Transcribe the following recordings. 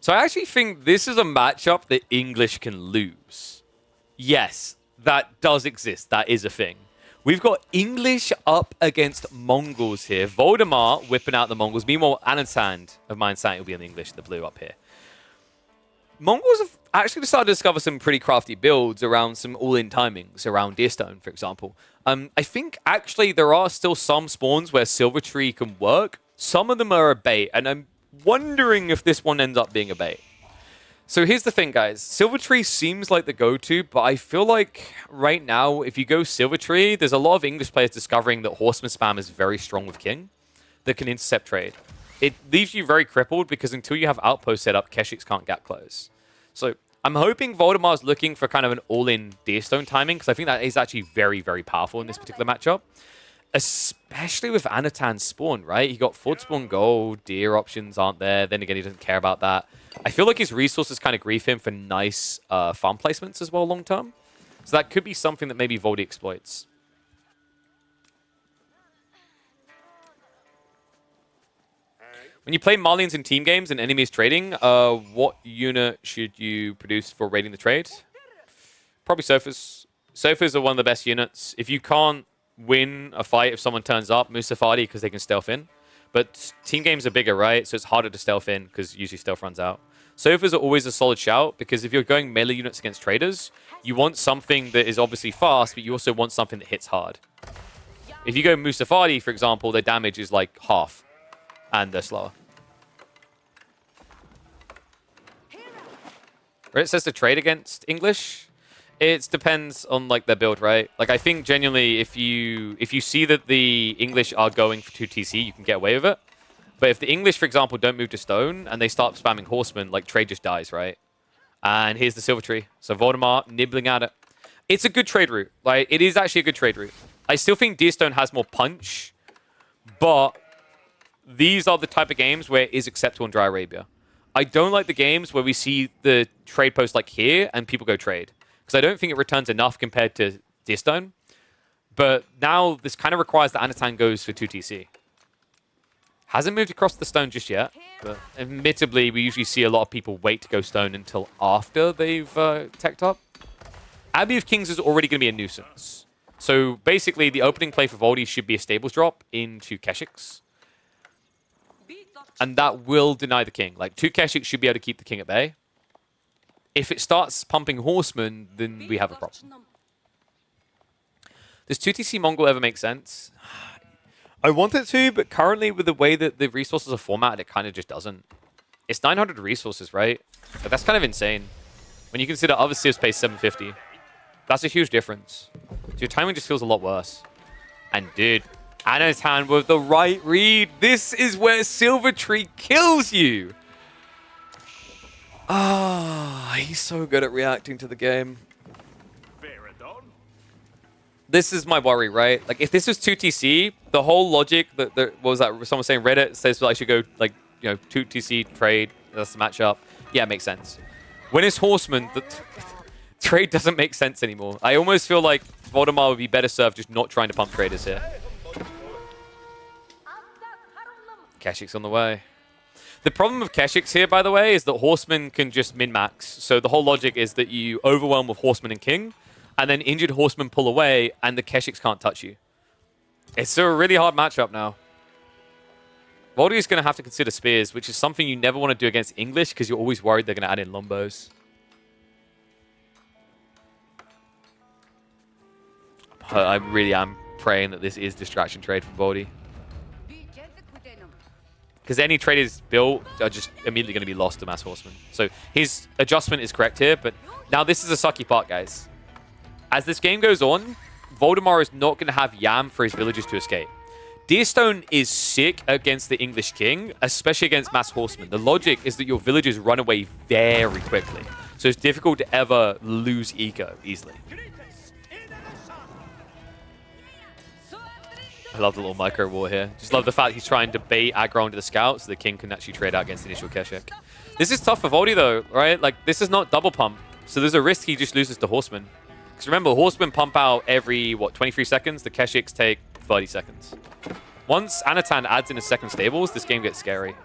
So I actually think this is a matchup that English can lose. Yes, that does exist. That is a thing. We've got English up against Mongols here. Voldemar whipping out the Mongols. Meanwhile, Anatand of Mind Sanity will be in the English, the blue up here. Mongols have actually decided to discover some pretty crafty builds around some all-in timings, around Deerstone, for example. I think actually there are still some spawns where Silver Tree can work. Some of them are a bait, and I'm wondering if this one ends up being a bait. So here's the thing, guys. Silver Tree seems like the go-to, but I feel like right now, if you go Silver Tree, there's a lot of English players discovering that Horseman spam is very strong with King that can intercept trade. It leaves you very crippled because until you have Outpost set up, Keshiks can't gap close. So I'm hoping Voldemar's looking for kind of an all-in Deerstone timing because I think that is actually very, very powerful in this particular matchup. Especially with Anatand's spawn, right? He got Ford spawn gold, deer options aren't there. Then again, he doesn't care about that. I feel like his resources kind of grief him for nice farm placements as well long term. So that could be something that maybe Voldy exploits. When you play Malians in team games and enemies trading, what unit should you produce for raiding the trade? Probably Sofas. Sofas are one of the best units. If you can't win a fight if someone turns up, Musafadi because they can stealth in. But team games are bigger, right? So it's harder to stealth in because usually stealth runs out. Sofas are always a solid shout because if you're going melee units against traders, you want something that is obviously fast, but you also want something that hits hard. If you go Musafadi, for example, their damage is like half and they're slower. Reddit says to trade against English. It depends on like their build, right? Like I think genuinely, if you see that the English are going for 2 TC, you can get away with it. But if the English, for example, don't move to stone and they start spamming horsemen, like trade just dies, right? And here's the Silver Tree. So Voldemar nibbling at it. It's a good trade route. Like it is actually a good trade route. I still think Deerstone has more punch, but these are the type of games where it is acceptable in Dry Arabia. I don't like the games where we see the trade post like here and people go trade. Because I don't think it returns enough compared to Deerstone. But now this kind of requires that Anatan goes for 2 TC. Hasn't moved across the stone just yet. But admittedly, we usually see a lot of people wait to go stone until after they've teched up. Abbey of Kings is already going to be a nuisance. So basically, the opening play for Voldy should be a stables drop into Keshiks. And that will deny the king. Like, 2 Keshiks should be able to keep the king at bay. If it starts pumping horsemen, then we have a problem. Does 2TC Mongol ever make sense? I want it to, but currently with the way that the resources are formatted, it kind of just doesn't. It's 900 resources, right? But that's kind of insane. When you consider other Civs pay 750. That's a huge difference. So your timing just feels a lot worse. And dude, Anatan with the right read. This is where Silver Tree kills you. Ah, he's so good at reacting to the game. This is my worry, right? Like, if this was 2TC, the whole logic that what was that? Someone was saying Reddit says well, I should go like 2TC trade. That's the matchup. Yeah, it makes sense. When it's Horseman, the trade doesn't make sense anymore. I almost feel like Voldemar would be better served just not trying to pump traders here. Keshik's on the way. The problem with Keshiks here, by the way, is that Horsemen can just min-max. So the whole logic is that you overwhelm with Horseman and King, and then injured Horsemen pull away, and the Keshiks can't touch you. It's a really hard matchup now. Voldy is going to have to consider Spears, which is something you never want to do against English, because you're always worried they're going to add in Lombos. I really am praying that this is distraction trade from Voldy. Because any traders built are just immediately going to be lost to Mass Horsemen. So his adjustment is correct here, but now this is a sucky part, guys. As this game goes on, Voldemar is not going to have Yam for his villagers to escape. Deerstone is sick against the English King, especially against Mass Horsemen. The logic is that your villagers run away very quickly. So it's difficult to ever lose eco easily. I love the little micro war here. Just love the fact he's trying to bait aggro into the scout so the king can actually trade out against the initial Keshik. This is tough for Voldy though, right? Like, this is not double pump. So there's a risk he just loses to Horsemen. Because remember, Horsemen pump out every, 23 seconds? The Keshiks take 30 seconds. Once Anatan adds in a second stables, this game gets scary.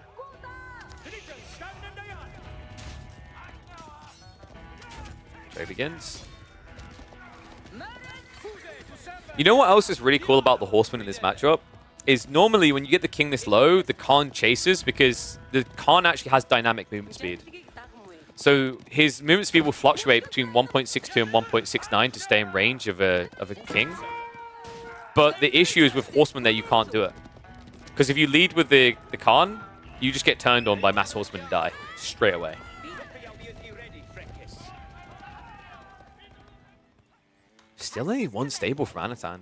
Fray begins. You know what else is really cool about the Horseman in this matchup? Is normally when you get the king this low, the Khan chases because the Khan actually has dynamic movement speed. So his movement speed will fluctuate between 1.62 and 1.69 to stay in range of a king. But the issue is with Horseman there, you can't do it. Because if you lead with the Khan, you just get turned on by mass Horseman and die straight away. Still only one stable for Anatan.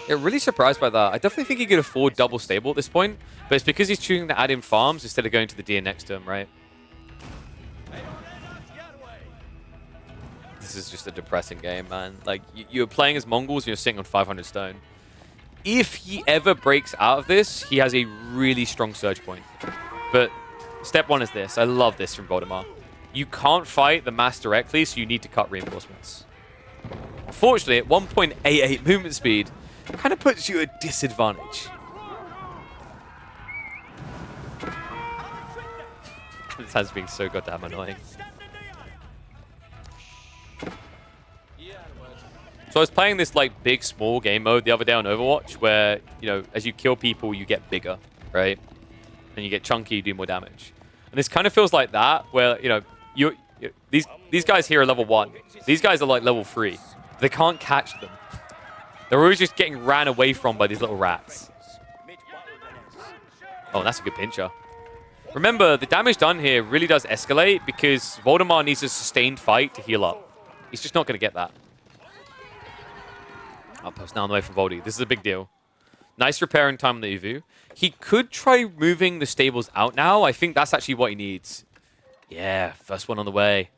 Yeah, really surprised by that. I definitely think he could afford double stable at this point, but it's because he's choosing to add in farms instead of going to the deer next to him, right? This is just a depressing game, man. Like, you're playing as Mongols and you're sitting on 500 stone. If he ever breaks out of this, he has a really strong surge point. But step one is this. I love this from Voldemar. You can't fight the mass directly, so you need to cut reinforcements. Unfortunately, at 1.88 movement speed, it kind of puts you at disadvantage. This has been so goddamn annoying. So I was playing this like big small game mode the other day on Overwatch where, you know, as you kill people, you get bigger, right? And you get chunky, you do more damage. And this kind of feels like that where, you know, these guys here are level 1. These guys are like level 3. They can't catch them. They're always just getting ran away from by these little rats. Oh, that's a good pincher. Remember, the damage done here really does escalate because Voldemar needs a sustained fight to heal up. He's just not going to get that. Outpost now on the way from Voldy. This is a big deal. Nice repairing time on the Uvu. He could try moving the stables out now. I think that's actually what he needs. Yeah, first one on the way.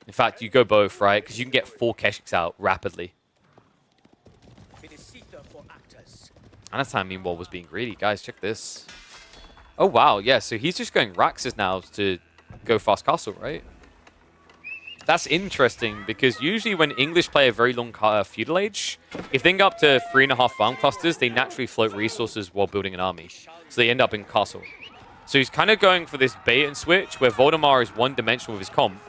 In fact, you go both, right? Because you can get 4 Keshiks out rapidly. Anatan, meanwhile, was being greedy. Guys, check this. Oh, wow. Yeah, so he's just going Raxes now to go fast castle, right? That's interesting, because usually when English play a very long feudal age, if they get up to 3.5 farm clusters, they naturally float resources while building an army. So they end up in castle. So he's kind of going for this bait and switch, where Voldemar is one-dimensional with his comp,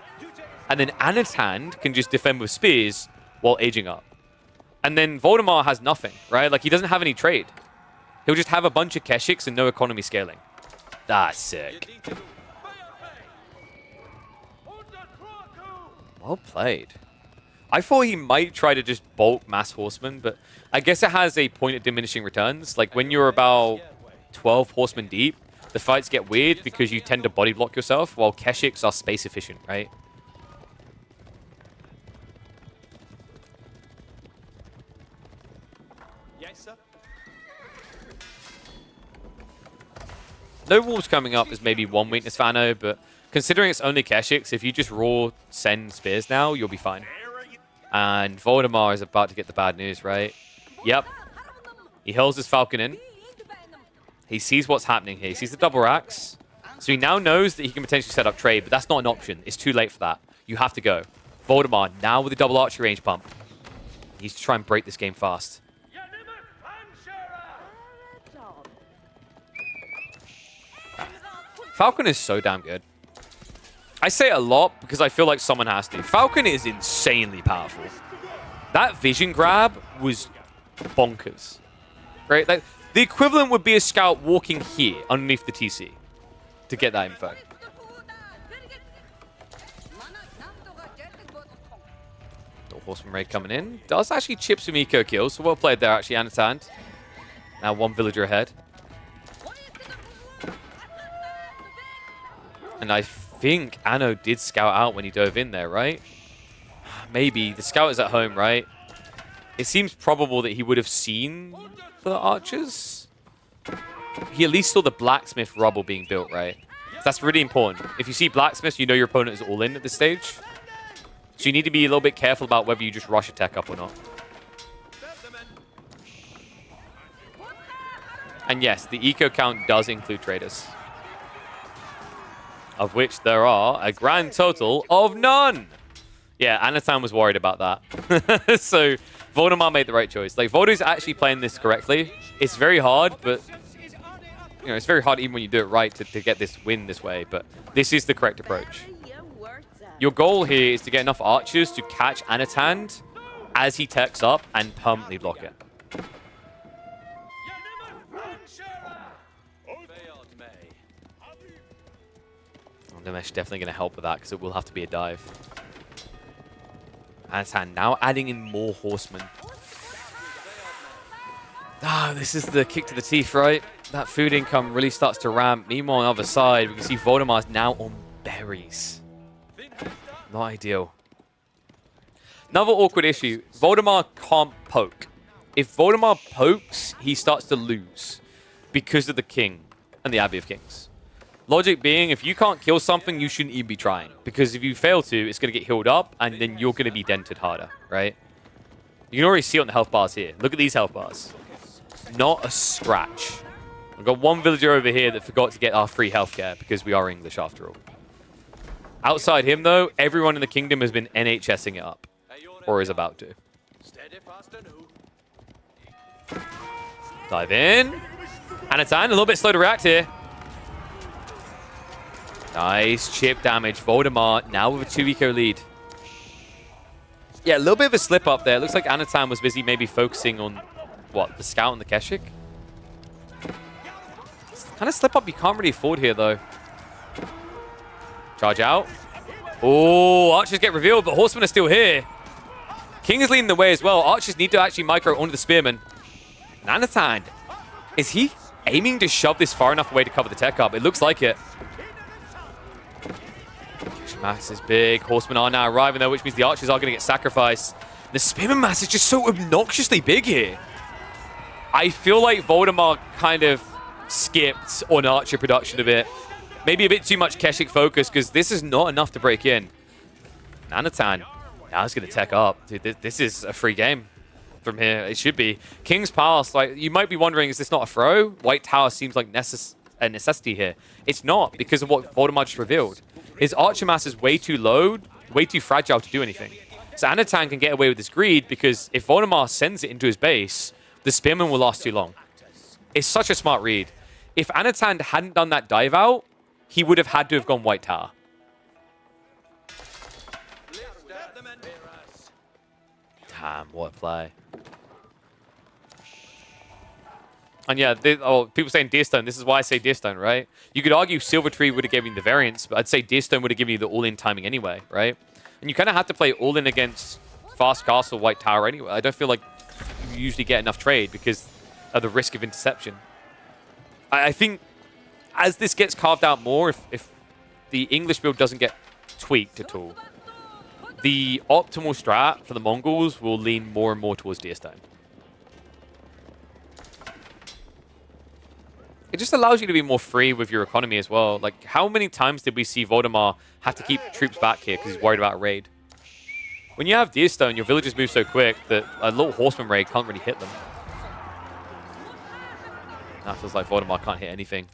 and then Anatan can just defend with spears while aging up. And then Voldemar has nothing, right? Like, he doesn't have any trade. He'll just have a bunch of Keshiks and no economy scaling. That's sick. Well played. I thought he might try to just bulk mass horsemen, but I guess it has a point of diminishing returns. Like, when you're about 12 horsemen deep, the fights get weird because you tend to body block yourself, while Keshiks are space efficient, right? No walls coming up is maybe one weakness for Anno, but considering it's only Keshiks, if you just raw send spears now, you'll be fine. And Voldemar is about to get the bad news, right? Yep. He hurls his Falcon in. He sees what's happening here. He sees the double axe. So he now knows that he can potentially set up trade, but that's not an option. It's too late for that. You have to go. Voldemar, now with the double archery range pump. He needs to try and break this game fast. Falcon is so damn good. I say it a lot because I feel like someone has to. Falcon is insanely powerful. That vision grab was bonkers. Right? Like, the equivalent would be a scout walking here underneath the TC to get that info. The Horseman Raid coming in. Does actually chip some eco kills, so well played there actually, Anatan. Now one villager ahead. And I think Anno did scout out when he dove in there, right? Maybe. The scout is at home, right? It seems probable that he would have seen the archers. He at least saw the blacksmith rubble being built, right? That's really important. If you see blacksmiths, you know your opponent is all in at this stage. So you need to be a little bit careful about whether you just rush a tech up or not. And yes, the eco count does include traders, of which there are a grand total of none. Yeah, Anatan was worried about that. So Voldemar made the right choice. Like, Voldy's actually playing this correctly. It's very hard, but you know, it's very hard even when you do it right to get this win this way. But this is the correct approach. Your goal here is to get enough archers to catch Anatand as he techs up and permanently block it. Damesh definitely going to help with that because it will have to be a dive. Anatand now adding in more horsemen. Ah, this is the kick to the teeth, right? That food income really starts to ramp. Meanwhile, on the other side, we can see Voldemar's now on berries. Not ideal. Another awkward issue. Voldemar can't poke. If Voldemar pokes, he starts to lose because of the king and the Abbey of Kings. Logic being, if you can't kill something, you shouldn't even be trying. Because if you fail to, it's going to get healed up, and then you're going to be dented harder, right? You can already see it on the health bars here. Look at these health bars. Not a scratch. We've got one villager over here that forgot to get our free healthcare because we are English after all. Outside him, though, everyone in the kingdom has been NHSing it up. Or is about to. Dive in. Anatand, a little bit slow to react here. Nice chip damage. Voldemar now with a 2 eco lead. Yeah, a little bit of a slip up there. Looks like Anatand was busy maybe focusing on, what, the scout and the Keshik? It's the kind of slip up you can't really afford here, though. Charge out. Oh, archers get revealed, but horsemen are still here. King is leading the way as well. Archers need to actually micro onto the spearmen. Anatand, is he aiming to shove this far enough away to cover the tech up? It looks like it. Mass is big. Horsemen are now arriving though, which means the archers are going to get sacrificed. The spearman mass is just so obnoxiously big here. I feel like Voldemar kind of skipped on archer production a bit. Maybe a bit too much Keshik focus because this is not enough to break in. Anatand now is going to tech up. Dude, this is a free game from here. It should be. King's Pass, like, you might be wondering, is this not a throw? White Tower seems like a necessity here. It's not because of what Voldemar just revealed. His archer mass is way too low, way too fragile to do anything. So Anatand can get away with this greed because if Voldemar sends it into his base, the spearman will last too long. It's such a smart read. If Anatand hadn't done that dive out, he would have had to have gone White Tower. Damn, what a play. And yeah, people saying Deerstone. This is why I say Deerstone, right? You could argue Silver Tree would have given you the variance, but I'd say Deerstone would have given you the all-in timing anyway, right? And you kind of have to play all-in against Fast Castle, White Tower anyway. I don't feel like you usually get enough trade because of the risk of interception. I think as this gets carved out more, if the English build doesn't get tweaked at all, the optimal strat for the Mongols will lean more and more towards Deerstone. It just allows you to be more free with your economy as well. Like, how many times did we see Voldemar have to keep troops back here because he's worried about raid? When you have Deerstone, your villagers move so quick that a little horseman raid can't really hit them. That feels like Voldemar can't hit anything.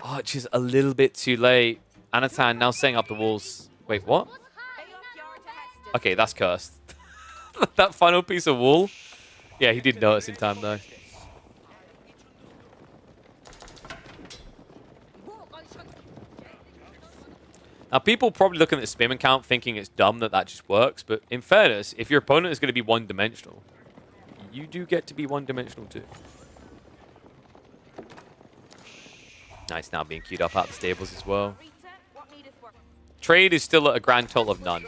Archers a little bit too late. Anatand now setting up the walls. Wait, what? Okay, that's cursed. That final piece of wall. Yeah, he did notice in time, though. Now, people probably looking at the spearman count thinking it's dumb that that just works, but in fairness, if your opponent is going to be one-dimensional, you do get to be one-dimensional too. Nice, now being queued up out the stables as well. Trade is still at a grand total of none.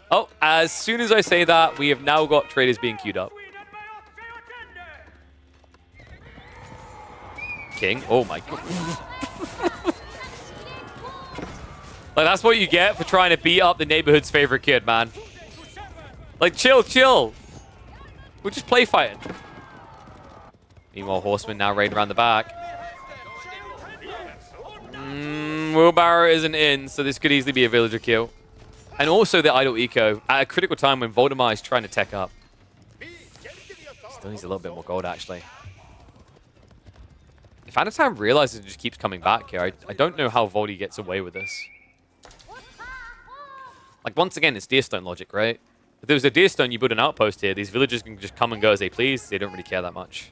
Oh, as soon as I say that, we have now got traders being queued up. King, oh my god. Like, that's what you get for trying to beat up the neighborhood's favorite kid, man. Like, chill, chill. We'll just play fighting. Meanwhile, Horseman now raiding around the back. Wheelbarrow isn't in, so this could easily be a villager kill. And also the idle eco at a critical time when Voldemar is trying to tech up. Still needs a little bit more gold, actually. If Anatand realizes it just keeps coming back here, I don't know how Voldy gets away with this. Like, once again, it's Deerstone logic, right? If there was a Deerstone, you build an outpost here. These villagers can just come and go as they please. They don't really care that much.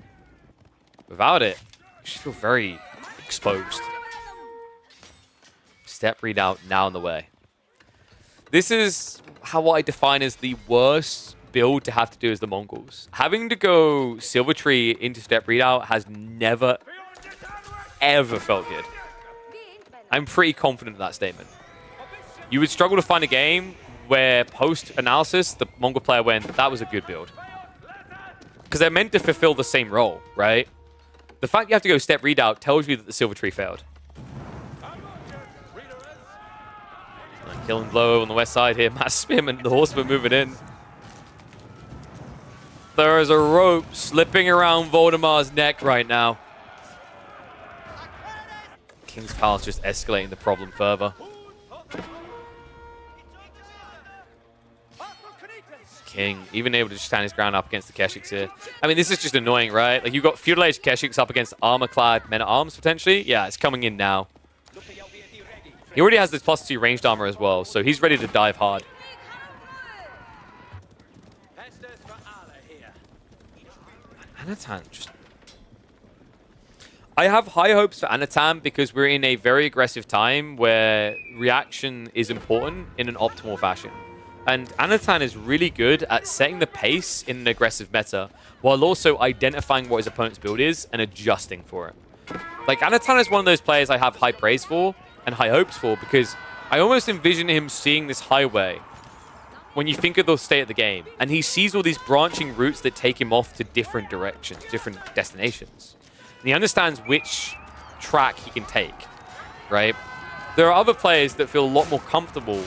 Without it, you just feel very exposed. Step readout now in the way. This is how I define as the worst build to have to do as the Mongols. Having to go Silver Tree into step readout has never, ever felt good. I'm pretty confident in that statement. You would struggle to find a game where post-analysis, the Mongol player went, that was a good build. Because they're meant to fulfill the same role, right? The fact you have to go step readout tells you that the Silver Tree failed. Killing blow on the west side here. Mass Spearman, the horseman moving in. There is a rope slipping around Voldemar's neck right now. King's Palace just escalating the problem further. King, even able to just stand his ground up against the Keshiks here. I mean, this is just annoying, right? Like, you've got Feudal Age Keshiks up against armor-clad men-at-arms, potentially. Yeah, it's coming in now. He already has this +2 ranged armor as well, so he's ready to dive hard. Anatan just... I have high hopes for Anatan because we're in a very aggressive time where reaction is important in an optimal fashion. And Anatan is really good at setting the pace in an aggressive meta, while also identifying what his opponent's build is and adjusting for it. Like, Anatan is one of those players I have high praise for and high hopes for, because I almost envision him seeing this highway when you think of the state of the game, and he sees all these branching routes that take him off to different directions, different destinations. And he understands which track he can take, right? There are other players that feel a lot more comfortable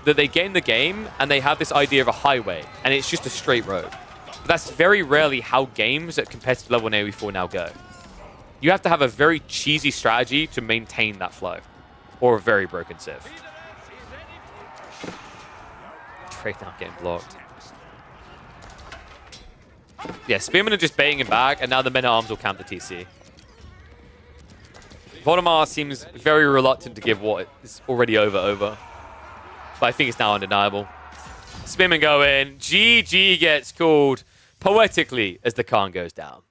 that they get in the game and they have this idea of a highway, and it's just a straight road. But that's very rarely how games at competitive level in AoE4 now go. You have to have a very cheesy strategy to maintain that flow, or a very broken Civ. Drake not getting blocked. Yeah, Spearmen are just baiting him back, and now the men-at-arms will camp the TC. Voldemar seems very reluctant to give what is already over. But I think it's now undeniable. Spearmen go in. GG gets called poetically as the Khan goes down.